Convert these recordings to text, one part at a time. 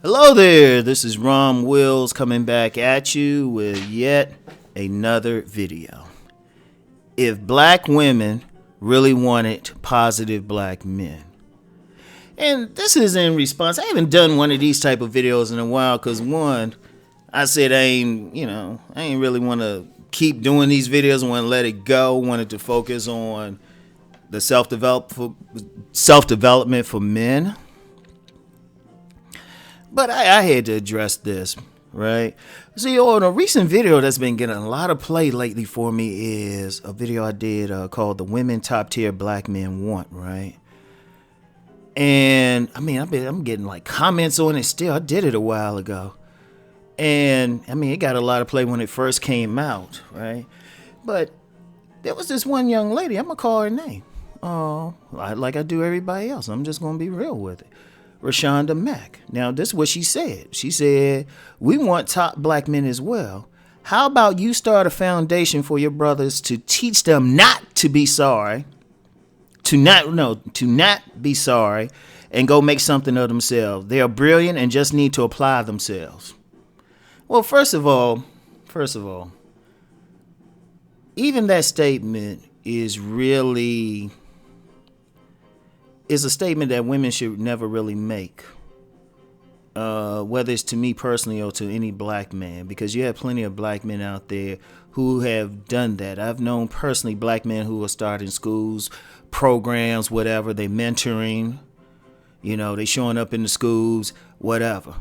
Hello there, this is Rom Wills coming back at you with yet another video. If black women really wanted positive black men. And this is in response, I haven't done one of these type of videos in a while because one, I said I ain't really want to keep doing these videos. I want to let it go, wanted to focus on the self-development for men. But I had to address this, right? See, on a recent video that's been getting a lot of play lately for me is a video I did called The Women Top Tier Black Men Want, right? And I mean, I'm getting like comments on it still. I did it a while ago. And I mean, it got a lot of play when it first came out, right? But there was this one young lady, I'm going to call her name. Like I do everybody else. I'm just going to be real with it. Rashonda Mack. Now, this is what she said. She said, we want top black men as well. How about you start a foundation for your brothers to teach them not to be sorry, to not be sorry, and go make something of themselves. They are brilliant and just need to apply themselves. Well, first of all, even that statement is a statement that women should never really make, whether it's to me personally or to any black man, because you have plenty of black men out there who have done that. I've known personally black men who are starting schools, programs, whatever, they mentoring, they showing up in the schools, whatever.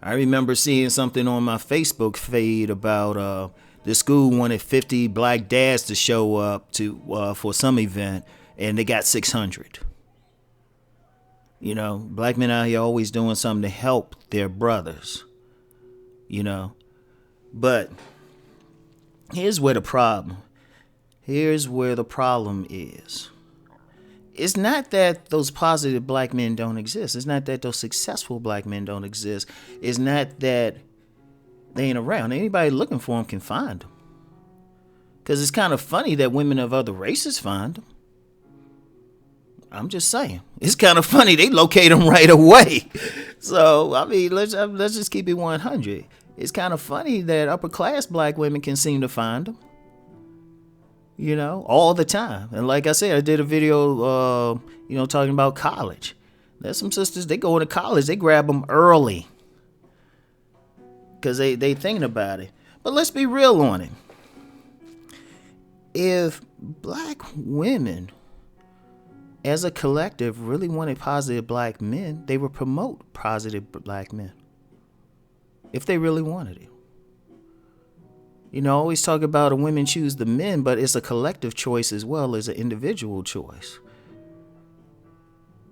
I remember seeing something on my Facebook feed about the school wanted 50 black dads to show up to for some event, and they got 600. Black men out here always doing something to help their brothers, But here's where the problem is. It's not that those positive black men don't exist. It's not that those successful black men don't exist. It's not that they ain't around. Anybody looking for them can find them. Because it's kind of funny that women of other races find them. I'm just saying. It's kind of funny. They locate them right away. So, I mean, let's just keep it 100. It's kind of funny that upper class black women can seem to find them. All the time. And like I said, I did a video, talking about college. There's some sisters, they go into college, they grab them early. Because they thinking about it. But let's be real on it. If black women as a collective really wanted positive black men, they would promote positive black men. If they really wanted it. I always talk about women choose the men, but it's a collective choice as well as an individual choice.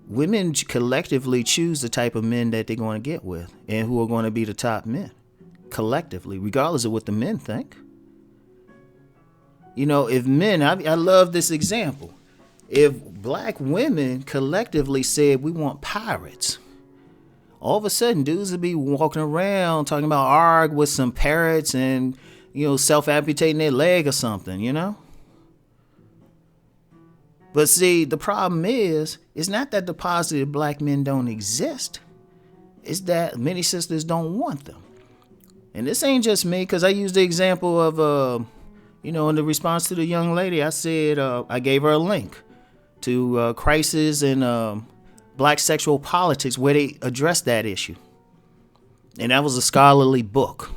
Women collectively choose the type of men that they're going to get with and who are going to be the top men. Collectively, regardless of what the men think. If men, I love this example. If black women collectively said we want pirates, all of a sudden dudes would be walking around talking about arg with some parrots and, self-amputating their leg or something, But see, the problem is, it's not that the positive black men don't exist. It's that many sisters don't want them. And this ain't just me, because I used the example of, in the response to the young lady, I said, I gave her a link to Crisis in Black Sexual Politics, where they address that issue. And that was a scholarly book.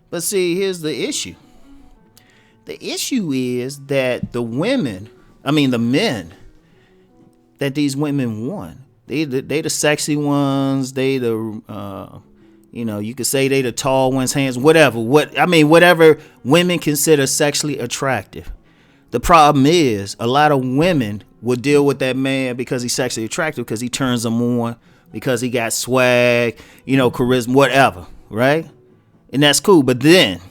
But see, here's the issue. The issue is that the men that these women want, they the sexy ones, they the you could say they the tall ones, hands, whatever women consider sexually attractive. The problem is a lot of women will deal with that man because he's sexually attractive, because he turns them on, because he got swag, charisma, whatever, right? And that's cool. But then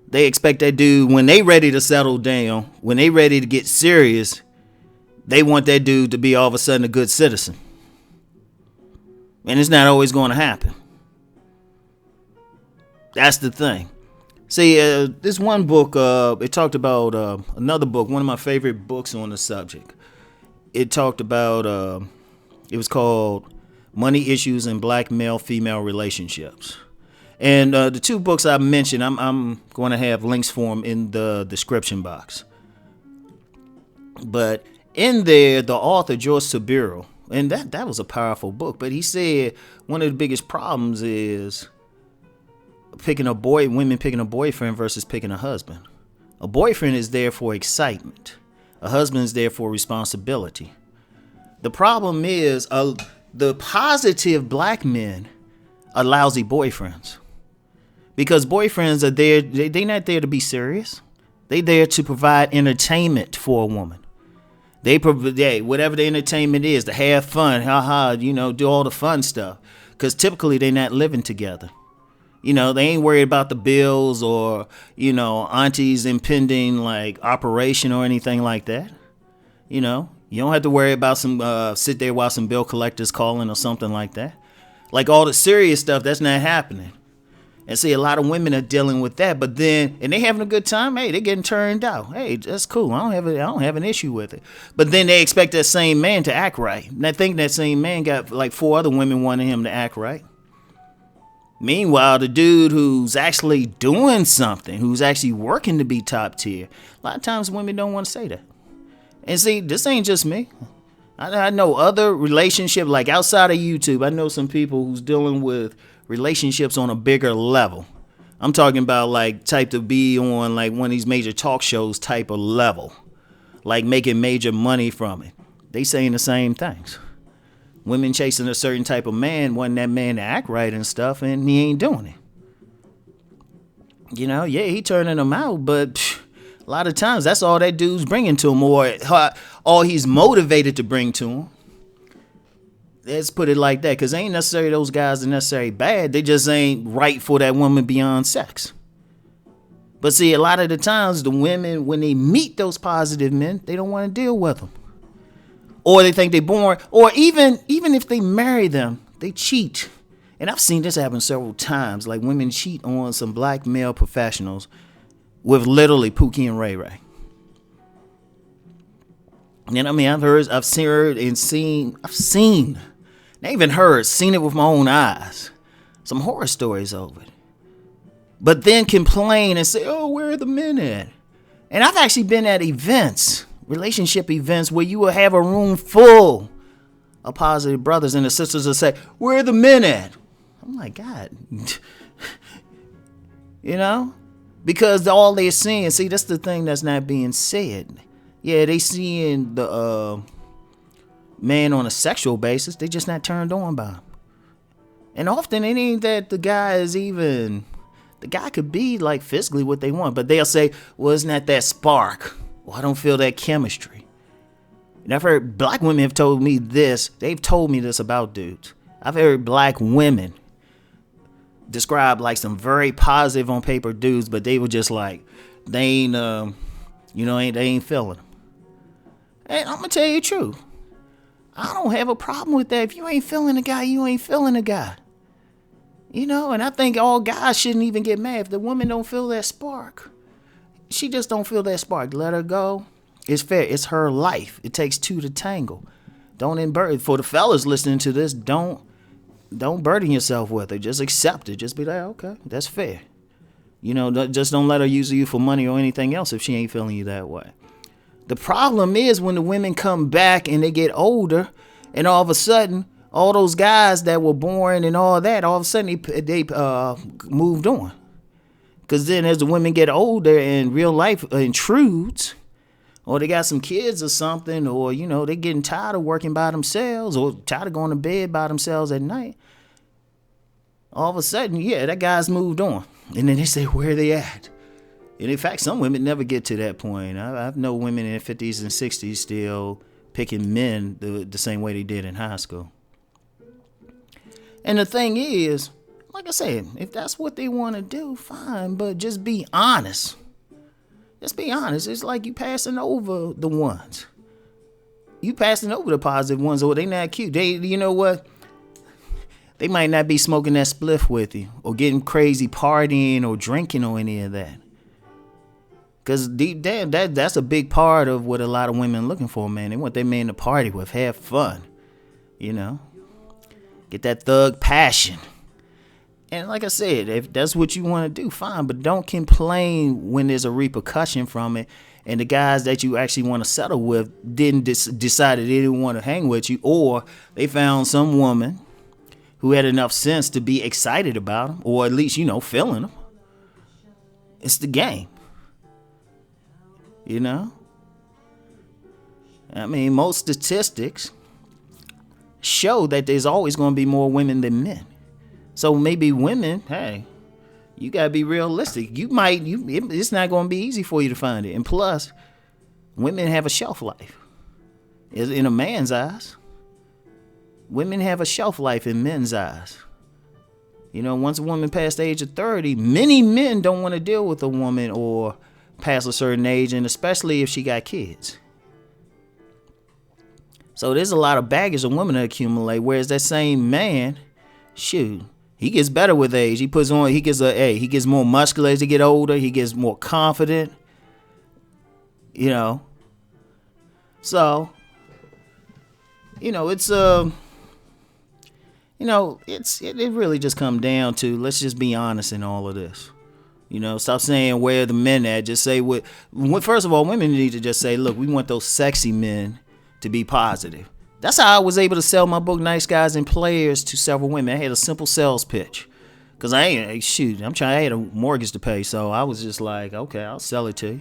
they expect that dude, when they ready to settle down, when they ready to get serious, they want that dude to be all of a sudden a good citizen. And it's not always going to happen. That's the thing. See, this one book, it talked about another book, one of my favorite books on the subject. It talked about, it was called Money Issues in Black Male-Female Relationships. And the two books I mentioned, I'm going to have links for them in the description box. But in there, the author, George Sabiro, and that was a powerful book, but he said one of the biggest problems is women picking a boyfriend versus picking a husband. A boyfriend is there for excitement. A husband is there for responsibility. The problem is the positive black men are lousy boyfriends. Because boyfriends are there, they're not there to be serious. They're there to provide entertainment for a woman. They provide whatever the entertainment is, to have fun, do all the fun stuff. Because typically they're not living together. They ain't worried about the bills or, auntie's impending operation or anything like that. You don't have to worry about sit there while some bill collectors calling or something like that. Like all the serious stuff, that's not happening. And see, a lot of women are dealing with that, but then, and they having a good time. Hey, they're getting turned out. Hey, that's cool. I don't have an issue with it. But then they expect that same man to act right. And I think that same man got 4 other women wanting him to act right. Meanwhile, the dude who's actually doing something, who's actually working to be top tier, a lot of times women don't want to say that. And see, this ain't just me. I know other relationships, like outside of YouTube, I know some people who's dealing with relationships on a bigger level. I'm talking about type to be on one of these major talk shows type of level, like making major money from it. They saying the same things. Women chasing a certain type of man, wanting that man to act right and stuff, and he ain't doing it. He turning them out, but a lot of times that's all that dude's bringing to him, or all he's motivated to bring to him. Let's put it like that, because ain't necessarily those guys are necessarily bad. They just ain't right for that woman beyond sex. But see, a lot of the times the women, when they meet those positive men, they don't want to deal with them. Or they think they're boring. Or even if they marry them, they cheat. And I've seen this happen several times. Like women cheat on some black male professionals with literally Pookie and Ray Ray. And I've seen, not even heard, seen it with my own eyes. Some horror stories over it. But then complain and say, oh, where are the men at? And I've actually been at events, relationship events, where you will have a room full of positive brothers, and the sisters will say, where are the men at? I'm like, God. Because all they're seeing, see, that's the thing that's not being said. Yeah, they seeing the man on a sexual basis. They just not turned on by him. And often it ain't that the guy could be physically what they want, but they'll say, well, it's not that spark. Well, I don't feel that chemistry. And I've heard black women have told me this. They've told me this about dudes. I've heard black women describe some very positive on paper dudes, but they were just they ain't, they ain't feeling them. And I'm gonna tell you the truth. I don't have a problem with that. If you ain't feeling a guy, you ain't feeling a guy. And I think all guys shouldn't even get mad if the woman don't feel that spark. She just don't feel that spark. Let her go. It's fair. It's her life. It takes 2 to tangle. For the fellas listening to this, don't burden yourself with her. Just accept it. Just be like, okay, that's fair. Just don't let her use you for money or anything else if she ain't feeling you that way. The problem is when the women come back and they get older, and all of a sudden, all those guys that were born and all that, all of a sudden they moved on. Because then as the women get older and real life intrudes, or they got some kids or something, or, they're getting tired of working by themselves, or tired of going to bed by themselves at night, all of a sudden, that guy's moved on. And then they say, where are they at? And in fact, some women never get to that point. I know women in their 50s and 60s still picking men the same way they did in high school. And the thing is, like I said, if that's what they want to do, fine, but just be honest. Just be honest. It's like you passing over the ones. You passing over the positive ones, or they not cute. You know what? They might not be smoking that spliff with you or getting crazy partying or drinking or any of that. Because deep down, that's a big part of what a lot of women are looking for, man. They want their man to party with, have fun, get that thug passion. And like I said, if that's what you want to do, fine. But don't complain when there's a repercussion from it. And the guys that you actually want to settle with didn't decide they didn't want to hang with you. Or they found some woman who had enough sense to be excited about them. Or at least, feeling them. It's the game. I mean, most statistics show that there's always going to be more women than men. So maybe women, hey, you got to be realistic. It's not going to be easy for you to find it. And plus, women have a shelf life. In a man's eyes, women have a shelf life in men's eyes. Once a woman past the age of 30, many men don't want to deal with a woman or past a certain age, and especially if she got kids. So there's a lot of baggage a woman to accumulate, whereas that same man, shoot, he gets better with age. He gets more muscular as he get older. He gets more confident. So, it really just come down to, let's just be honest in all of this. Stop saying where the men at. Just say first of all, women need to just say, look, we want those sexy men to be positive. That's how I was able to sell my book, Nice Guys and Players, to several women. I had a simple sales pitch. Because I had a mortgage to pay. So I was just like, okay, I'll sell it to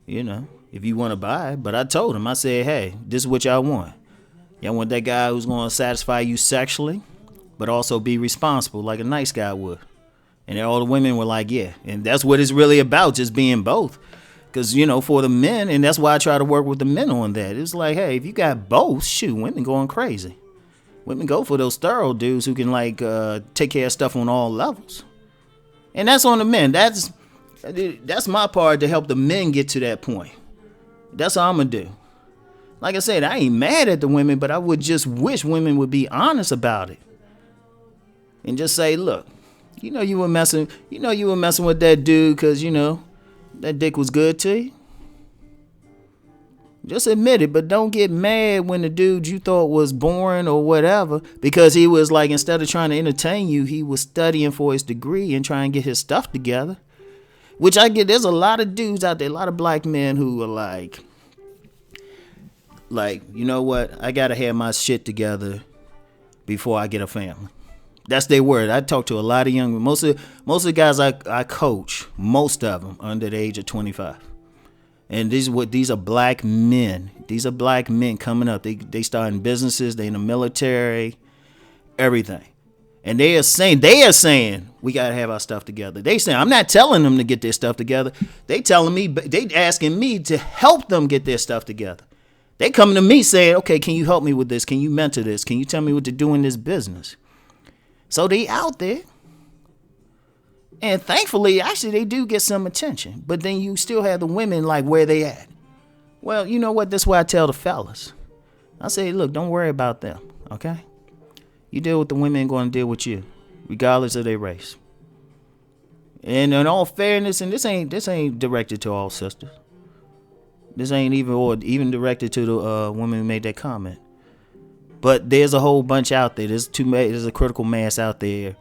you, if you want to buy it. But I told him, I said, hey, this is what y'all want. Y'all want that guy who's going to satisfy you sexually, but also be responsible like a nice guy would. And all the women were like, yeah. And that's what it's really about, just being both. Because, for the men, and that's why I try to work with the men on that. It's like, hey, if you got both, shoot, women going crazy. Women go for those thorough dudes who can, take care of stuff on all levels. And that's on the men. That's my part, to help the men get to that point. That's all I'm going to do. Like I said, I ain't mad at the women, but I would just wish women would be honest about it. And just say, look, you were messing with that dude because, that dick was good to you. Just admit it, but don't get mad when the dude you thought was boring or whatever, because he was instead of trying to entertain you, he was studying for his degree and trying to get his stuff together. Which I get, there's a lot of dudes out there, a lot of black men who are like, you know what? I got to have my shit together before I get a family. That's their word. I talk to a lot of young, most of the guys I coach, most of them under the age of 25. And these are black men. These are black men coming up. They starting businesses. They in the military, everything. And they are saying we got to have our stuff together. They saying, I'm not telling them to get their stuff together. They asking me to help them get their stuff together. They coming to me saying, okay, can you help me with this? Can you mentor this? Can you tell me what to do in this business? So they out there. And thankfully, actually, they do get some attention. But then you still have the women where they at. Well, you know what? That's why I tell the fellas. I say, look, don't worry about them, okay? You deal with the women going to deal with you, regardless of their race. And in all fairness, and this ain't directed to all sisters. This ain't even directed to the woman who made that comment. But there's a whole bunch out there. There's a critical mass out there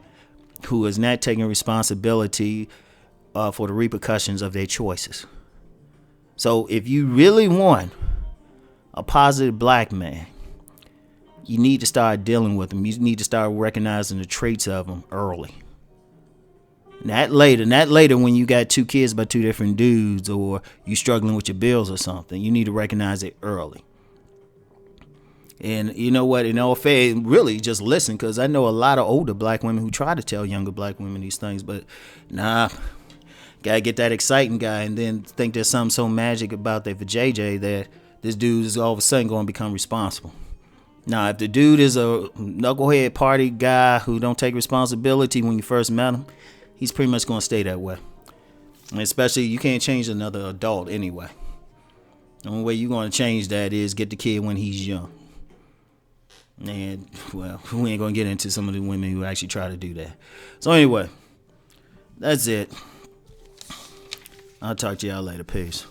who is not taking responsibility for the repercussions of their choices. So if you really want a positive black man, you need to start dealing with them. You need to start recognizing the traits of them early. Not later when you got 2 kids by 2 different dudes, or you struggling with your bills or something. You need to recognize it early. And you know what? In all fair, really just listen, because I know a lot of older black women who try to tell younger black women these things, but nah, gotta get that exciting guy and then think there's something so magic about that for JJ that this dude is all of a sudden going to become responsible. Now, if the dude is a knucklehead party guy who don't take responsibility when you first met him, he's pretty much going to stay that way. And especially, you can't change another adult anyway. The only way you're going to change that is get the kid when he's young. And, well, we ain't going to get into some of the women who actually try to do that. So, anyway, that's it. I'll talk to y'all later. Peace.